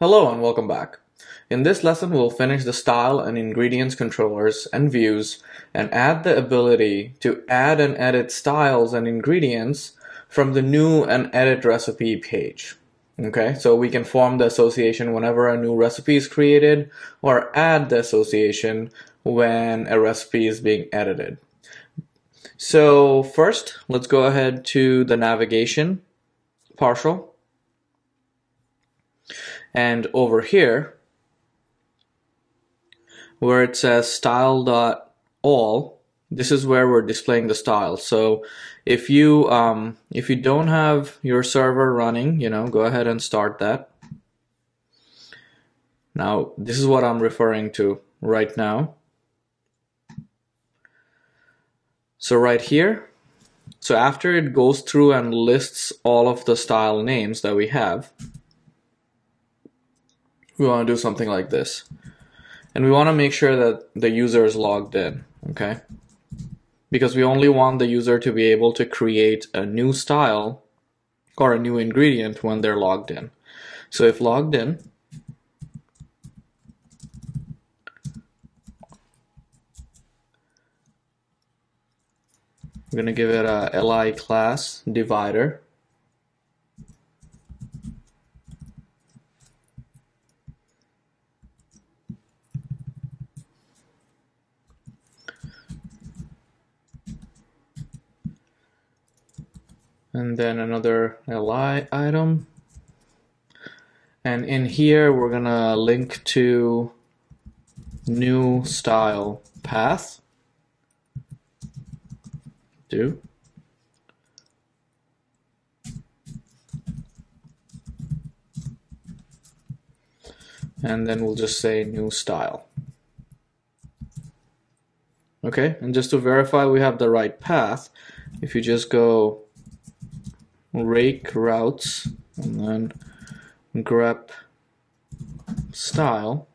Hello and welcome back. In this lesson, we'll finish the style and ingredients controllers and views and add the ability to add and edit styles and ingredients from the new and edit recipe page. Okay, so we can form the association whenever a new recipe is created or add the association when a recipe is being edited. So first, let's go ahead to the navigation partial. And over here, where it says style.all, this is where we're displaying the style. So if you don't have your server running, go ahead and start that. Now, this is what I'm referring to right now. So right here, so after it goes through and lists all of the style names that we have, we want to do something like this. And we want to make sure that the user is logged in, okay? Because we only want the user to be able to create a new style or a new ingredient when they're logged in. So if logged in, we're going to give it a li class divider. And then another li item. And in here, we're going to link to new style path. Do. And then we'll just say new style. Okay, and just to verify we have the right path, if you just go rake routes and then grep style,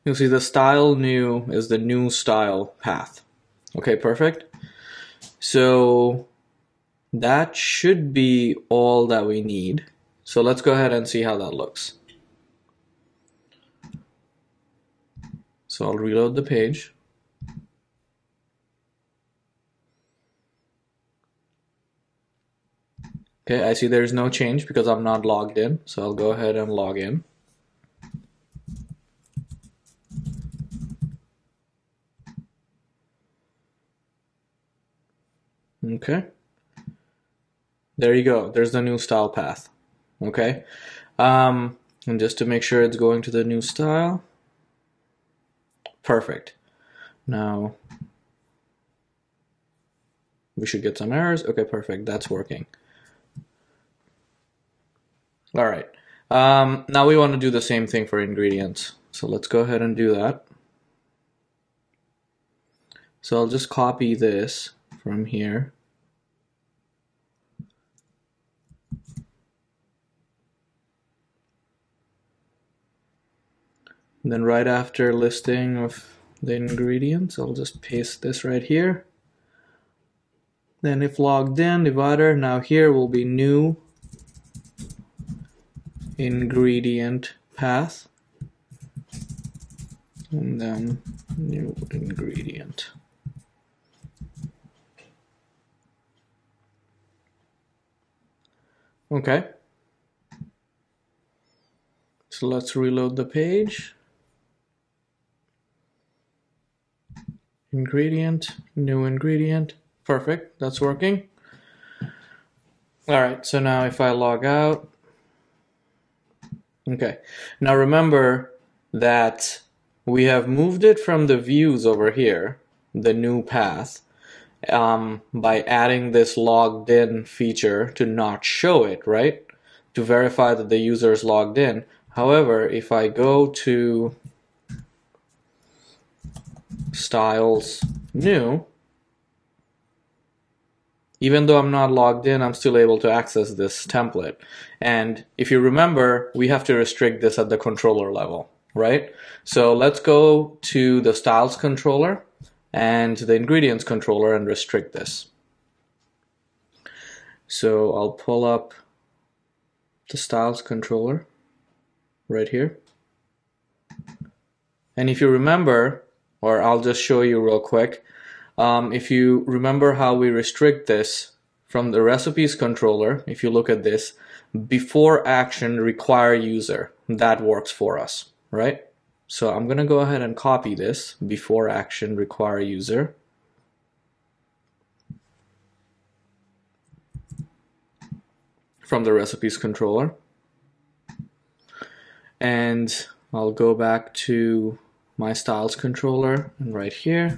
you'll see the style new is the new style path. Okay, perfect. So that should be all that we need. So let's go ahead and see how that looks. So I'll reload the page. Okay, I see there's no change because I'm not logged in. So I'll go ahead and log in. Okay. There you go. There's the new style path. Okay. And just to make sure it's going to the new style. Perfect. Now we should get some errors. Okay, perfect. That's working. All right. Now we want to do the same thing for ingredients. So let's go ahead and do that. So I'll just copy this from here. And then right after listing of the ingredients, I'll just paste this right here. Then if logged in, divider, now here will be new ingredient path. And then new ingredient. Okay. So let's reload the page. Ingredient, new ingredient. Perfect, that's working. All right, so now if I log out, okay. Now remember that we have moved it from the views over here, the new path, by adding this logged in feature to not show it, right? To verify that the user is logged in. However, if I go to styles new, even though I'm not logged in, I'm still able to access this template. And if you remember, we have to restrict this at the controller level, right? So let's go to the styles controller and the ingredients controller and restrict this. So I'll pull up the styles controller right here. And if you remember, or I'll just show you real quick, if you remember how we restrict this from the recipes controller, if you look at this, before action require user, that works for us, right? So I'm gonna go ahead and copy this, before action require user. From the recipes controller. And I'll go back to my styles controller and right here.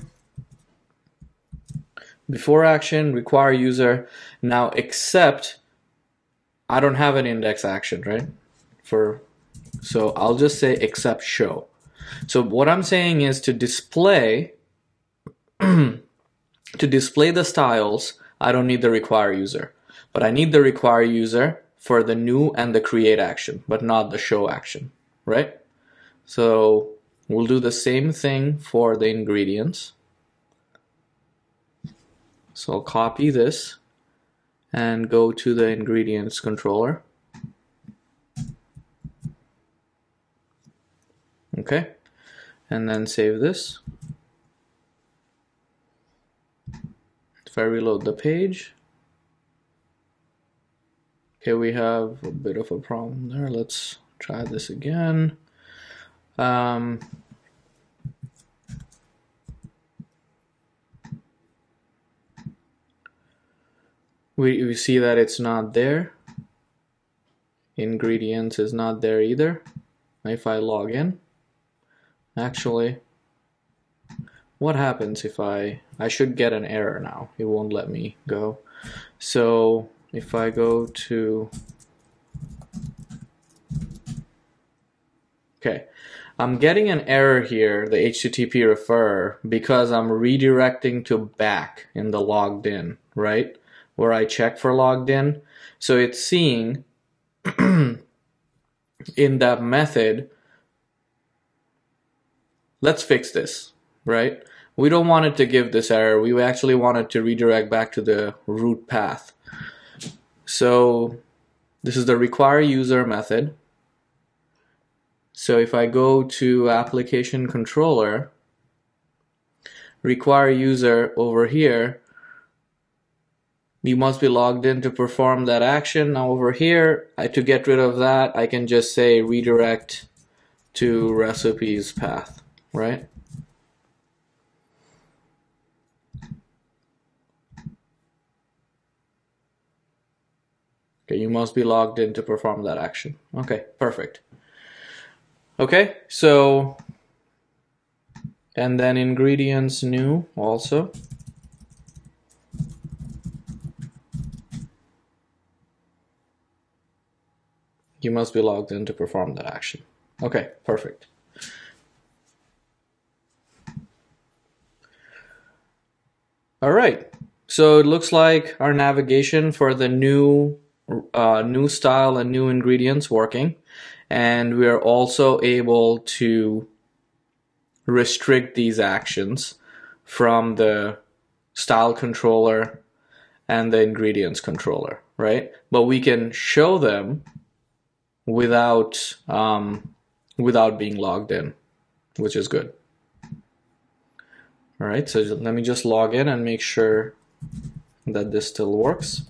Before action, require user. Now except, I don't have an index action, right? So I'll just say except show. So what I'm saying is to display the styles, I don't need the require user. But I need the require user for the new and the create action, but not the show action, right? So we'll do the same thing for the ingredients. So I'll copy this and go to the ingredients controller. Okay, and then save this. If I reload the page, okay, we have a bit of a problem there. Let's try this again. We see that it's not there. Ingredients is not there either. If I log in, actually, what happens if I should get an error now. It won't let me go. So if I go to, okay, I'm getting an error here, the HTTP refer, because I'm redirecting to back in the logged in, right? Where I check for logged in. So it's seeing in that method, let's fix this, right? We don't want it to give this error. We actually want it to redirect back to the root path. So this is the require user method. So if I go to application controller, require user over here, you must be logged in to perform that action. Now over here, to get rid of that, I can just say redirect to recipes path, right? Okay, you must be logged in to perform that action. Okay, perfect. Okay, so, and then ingredients new also. You must be logged in to perform that action. Okay, perfect. All right, so it looks like our navigation for the new style and new ingredients working, and we are also able to restrict these actions from the style controller and the ingredients controller, right? But we can show them without being logged in, which is good. All right, so let me just log in and make sure that this still works.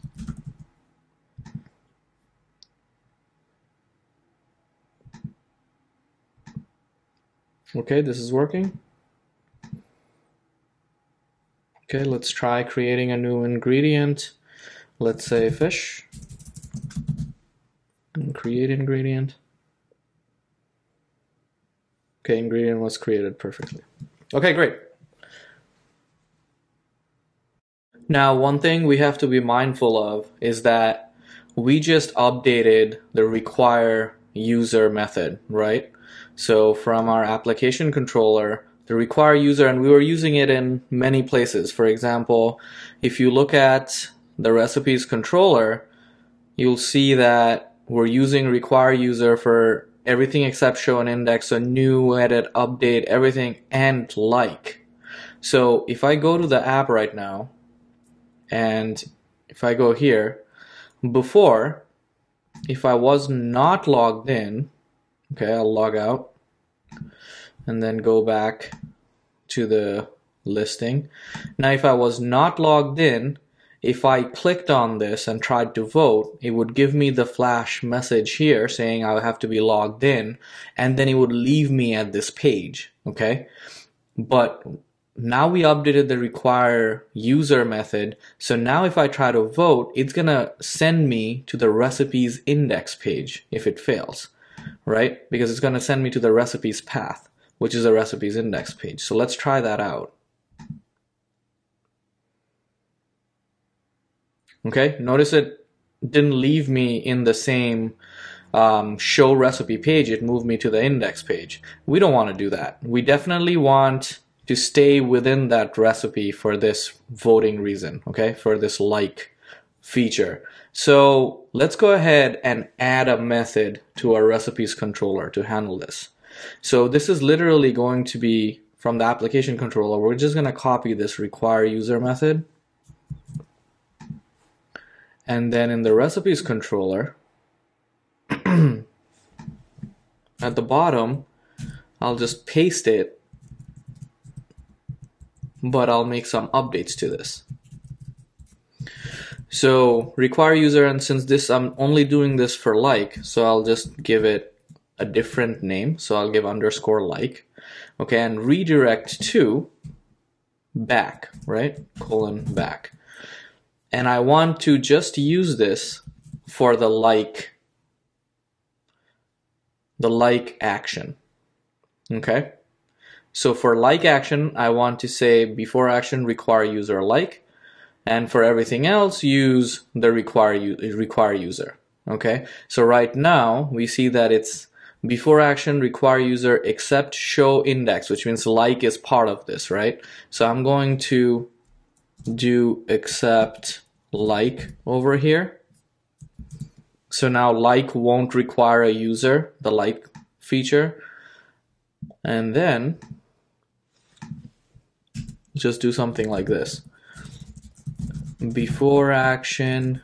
Okay, this is working. Okay, let's try creating a new ingredient. Let's say fish. And create ingredient. Okay, ingredient was created perfectly. Okay, great. Now, one thing we have to be mindful of is that we just updated the require user method, right? So from our application controller, the require user, and we were using it in many places. For example, if you look at the recipes controller, you'll see that we're using require user for everything except show and index, so new, edit, update, everything, and like. So if I go to the app right now, and if I go here, before, if I was not logged in, okay, I'll log out and then go back to the listing. Now if I was not logged in, if I clicked on this and tried to vote, it would give me the flash message here saying I have to be logged in, and then it would leave me at this page, okay? But now we updated the require user method, so now if I try to vote, it's gonna send me to the recipes index page if it fails, right? Because it's gonna send me to the recipes path, which is the recipes index page. So let's try that out. Okay, notice it didn't leave me in the same show recipe page, it moved me to the index page. We don't want to do that. We definitely want to stay within that recipe for this voting reason, okay, for this like feature. So let's go ahead and add a method to our recipes controller to handle this. So this is literally going to be from the application controller. We're just going to copy this require user method. And then in the recipes controller, at the bottom, I'll just paste it, but I'll make some updates to this. So require user, and since this I'm only doing this for like, so I'll just give it a different name. So I'll give underscore like, okay, and redirect to back, right? Colon back. And I want to just use this for the like action, okay? So for like action, I want to say before action require user like, and for everything else use the require user, okay? So right now we see that it's before action require user except show index, which means like is part of this, right? So I'm going to do except like over here. So now like won't require a user, the like feature, and then just do something like this. Before action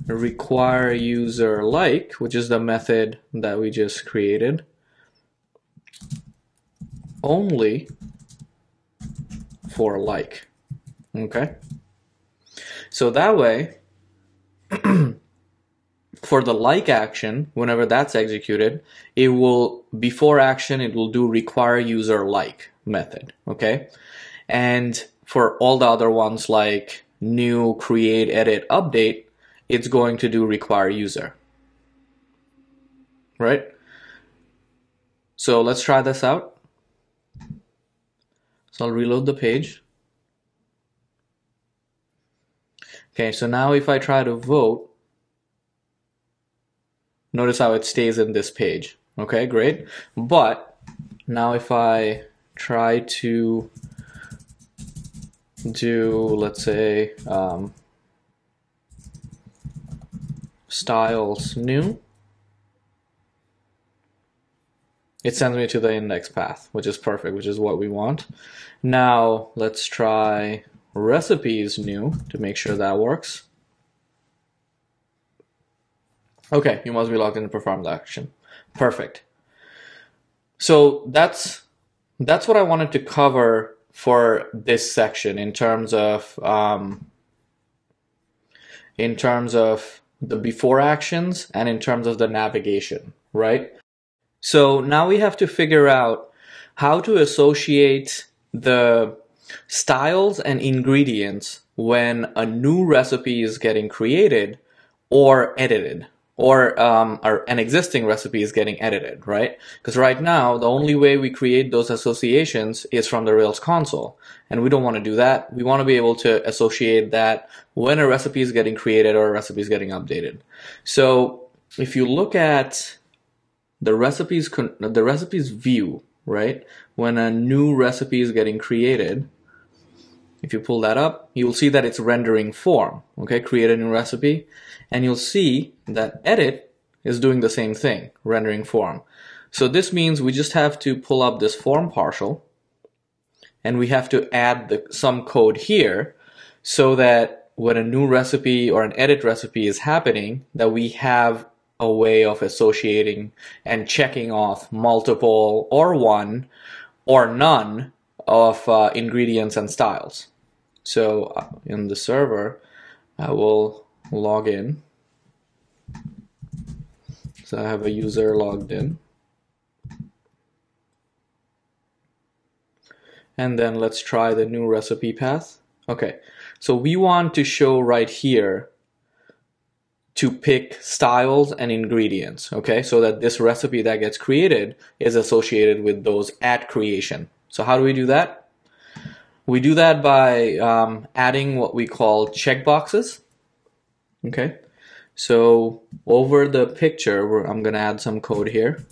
require user like, which is the method that we just created, only for like, okay? So that way, for the like action, whenever that's executed, it will, before action, it will do require user like method, okay? And for all the other ones like new, create, edit, update, it's going to do require user, right? So let's try this out. So I'll reload the page. Okay, so now if I try to vote, notice how it stays in this page. Okay, great. But now if I try to do, let's say, styles new, it sends me to the index path, which is perfect, which is what we want. Now let's try recipes new to make sure that works. Okay, you must be logged in to perform the action. Perfect. So that's what I wanted to cover for this section in terms of the before actions and in terms of the navigation, right? So now we have to figure out how to associate the styles and ingredients when a new recipe is getting created or edited, or an existing recipe is getting edited, right? Because right now, the only way we create those associations is from the Rails console, and we don't want to do that. We want to be able to associate that when a recipe is getting created or a recipe is getting updated. So if you look at the recipes view, right? When a new recipe is getting created, if you pull that up, you'll see that it's rendering form, okay? Create a new recipe, and you'll see that edit is doing the same thing, rendering form. So this means we just have to pull up this form partial, and we have to add some code here so that when a new recipe or an edit recipe is happening, that we have a way of associating and checking off multiple or one or none of ingredients and styles. So in the server, I will log in. So I have a user logged in. And then let's try the new recipe path. Okay, so we want to show right here to pick styles and ingredients, okay? So that this recipe that gets created is associated with those at creation. So how do we do that? We do that by adding what we call checkboxes, okay? So over the picture, I'm gonna add some code here.